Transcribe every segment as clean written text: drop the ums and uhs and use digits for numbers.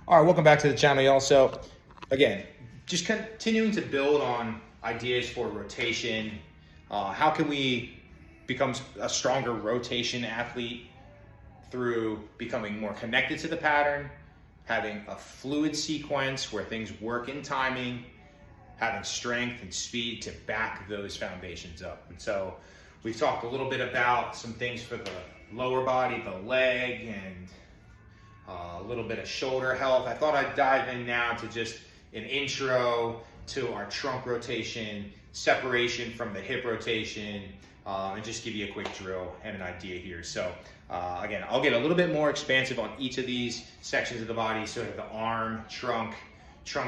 All right, welcome back to the channel, y'all. So, again, just continuing to build on ideas for rotation. How can we become a stronger rotation athlete through becoming more connected to the pattern, having a fluid sequence where things work in timing, having strength and speed to back those foundations up. And so we've talked a little bit about some things for the lower body, the leg, and a little bit of shoulder health. I thought I'd dive in now to just an intro to our trunk rotation, separation from the hip rotation, and just give you a quick drill and an idea here. So again, I'll get a little bit more expansive on each of these sections of the body, sort of the arm, trunk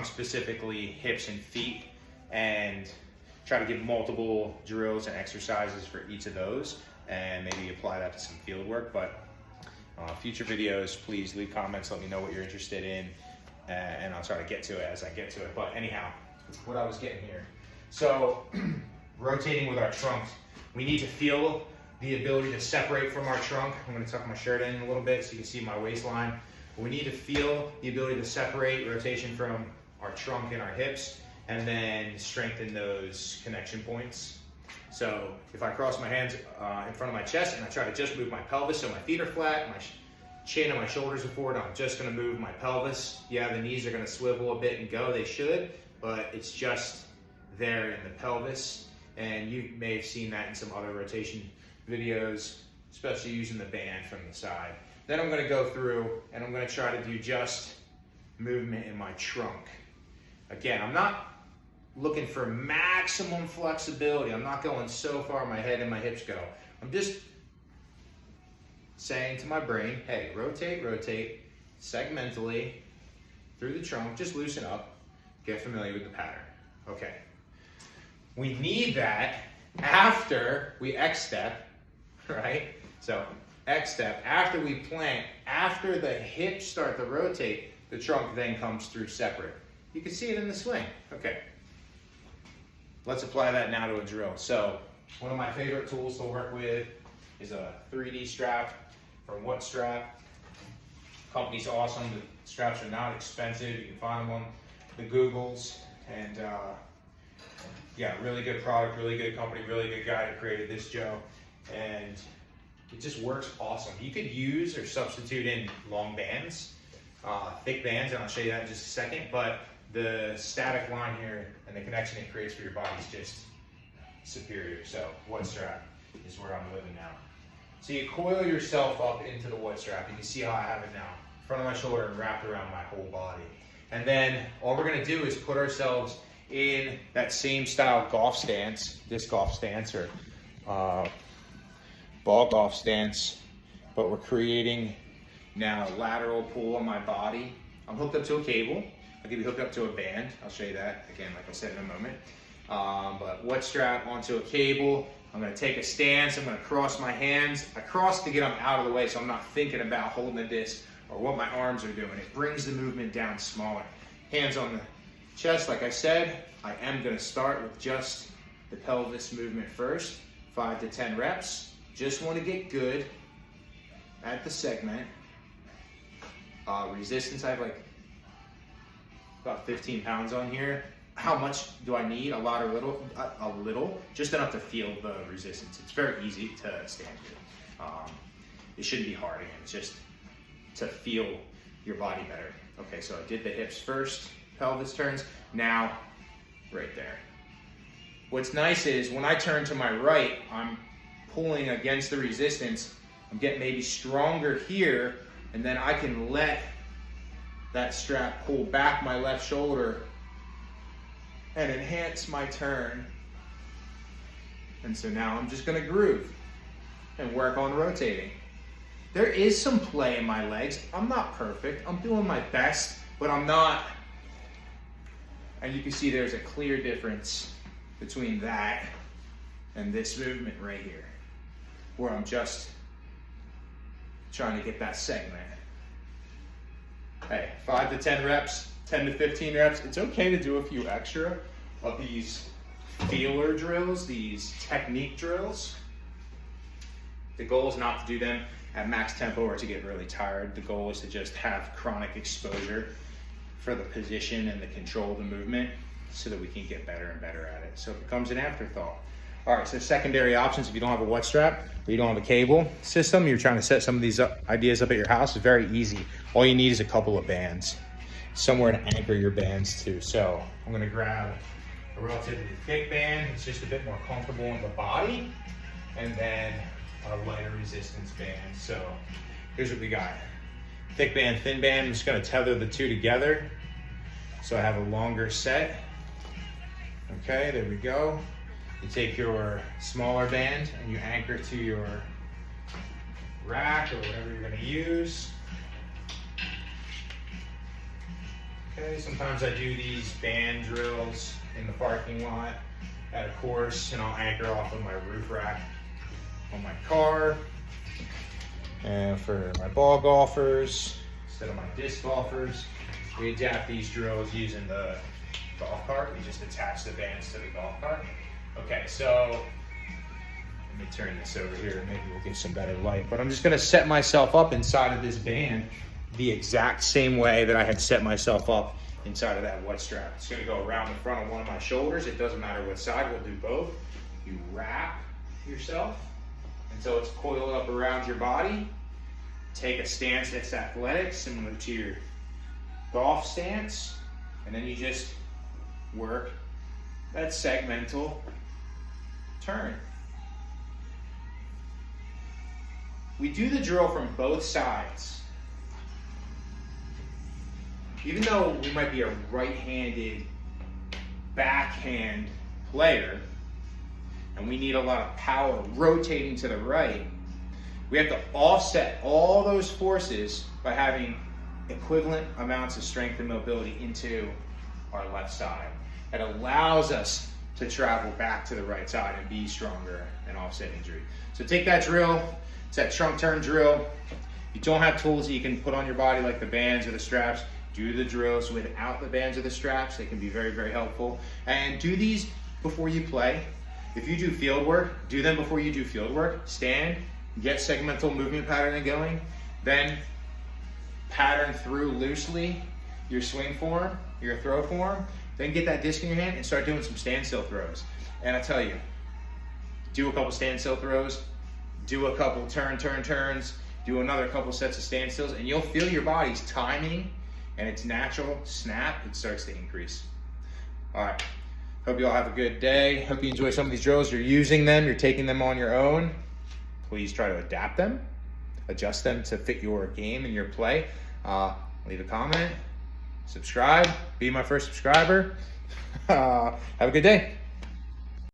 specifically, hips and feet, and try to give multiple drills and exercises for each of those, and maybe apply that to some field work. But future videos, please leave comments, let me know what you're interested in, and I'll try to get to it as I get to it. But anyhow, what I was getting here. So rotating with our trunks, we need to feel the ability to separate from our trunk. I'm going to tuck my shirt in a little bit so you can see my waistline. We need to feel the ability to separate rotation from our trunk and our hips, and then strengthen those connection points. So if I cross my hands in front of my chest and I try to just move my pelvis so my feet are flat, my chin and my shoulders are forward, I'm just gonna move my pelvis. Yeah, the knees are gonna swivel a bit and go, they should, but it's just there in the pelvis. And you may have seen that in some other rotation videos, especially using the band from the side. Then I'm gonna go through and I'm gonna try to do just movement in my trunk. Again, I'm not looking for maximum flexibility. I'm not going so far my head and my hips go. I'm just saying to my brain, hey, rotate segmentally through the trunk, just loosen up, get familiar with the pattern. Okay. We need that after we X-step, right? So X-step, after we plant, after the hips start to rotate, the trunk then comes through separate. You can see it in the swing. Okay. Let's apply that now to a drill. So one of my favorite tools to work with is a 3D strap from WhatStrap. Company's awesome. The straps are not expensive. You can find them on the Googles. And yeah, really good product, really good company, really good guy that created this, Joe. And it just works awesome. You could use or substitute in long bands, thick bands, and I'll show you that in just a second. But the static line here and the connection it creates for your body is just superior. So WhatStrap is where I'm living now. So you coil yourself up into the WhatStrap. You can see how I have it now, in front of my shoulder and wrapped around my whole body. And then all we're gonna do is put ourselves in that same style golf stance, disc golf stance or ball golf stance, but we're creating now a lateral pull on my body. I'm hooked up to a cable. I'll get you hooked up to a band. I'll show you that again, like I said, in a moment. But WhatStrap onto a cable. I'm gonna take a stance. I'm gonna cross my hands. I cross to get them out of the way so I'm not thinking about holding the disc or what my arms are doing. It brings the movement down smaller. Hands on the chest, like I said. I am gonna start with just the pelvis movement first, 5 to 10 reps. Just wanna get good at the segment. Resistance, I have like about 15 pounds on here. How much do I need? A lot or little? A little, just enough to feel the resistance. It's very easy to stand here. It shouldn't be hard again, it's just to feel your body better. Okay, so I did the hips first, pelvis turns, now right there. What's nice is when I turn to my right, I'm pulling against the resistance. I'm getting maybe stronger here, and then I can let that strap pull back my left shoulder and enhance my turn. And so now I'm just gonna groove and work on rotating. There is some play in my legs. I'm not perfect. I'm doing my best, but I'm not. And you can see there's a clear difference between that and this movement right here, where I'm just trying to get that segment. Hey, 5 to 10 reps, 10 to 15 reps. It's okay to do a few extra of these feeler drills, these technique drills. The goal is not to do them at max tempo or to get really tired. The goal is to just have chronic exposure for the position and the control of the movement so that we can get better and better at it. So it becomes an afterthought. All right, so secondary options, if you don't have a wet strap or you don't have a cable system, you're trying to set some of these ideas up at your house, it's very easy. All you need is a couple of bands, somewhere to anchor your bands to. So I'm gonna grab a relatively thick band, it's just a bit more comfortable in the body, and then a lighter resistance band. So here's what we got. Thick band, thin band, I'm just gonna tether the two together so I have a longer set. Okay, there we go. You take your smaller band and you anchor to your rack or whatever you're gonna use. Okay, sometimes I do these band drills in the parking lot at a course, and I'll anchor off of my roof rack on my car. And for my ball golfers, instead of my disc golfers, we adapt these drills using the golf cart. We just attach the bands to the golf cart. Okay, so let me turn this over here. Maybe we'll get some better light. But I'm just gonna set myself up inside of this band the exact same way that I had set myself up inside of that wet strap. It's gonna go around the front of one of my shoulders. It doesn't matter what side, we'll do both. You wrap yourself until it's coiled up around your body. Take a stance that's athletic, similar to your golf stance, and then you just work that segmental turn. We do the drill from both sides. Even though we might be a right-handed backhand player, and we need a lot of power rotating to the right, we have to offset all those forces by having equivalent amounts of strength and mobility into our left side. It allows us to travel back to the right side and be stronger and offset injury. So take that drill, it's that trunk turn drill. If you don't have tools that you can put on your body like the bands or the straps, do the drills without the bands or the straps. They can be very, very helpful. And do these before you play. If you do field work, do them before you do field work. Stand, get segmental movement patterning going, then pattern through loosely your swing form, your throw form, then get that disc in your hand and start doing some standstill throws. And I tell you, do a couple standstill throws, do a couple turns, do another couple sets of standstills, and you'll feel your body's timing and its natural snap, it starts to increase. All right, hope you all have a good day. Hope you enjoy some of these drills. You're using them, you're taking them on your own. Please try to adapt them, adjust them to fit your game and your play. Leave a comment, subscribe, be my first subscriber. Have a good day.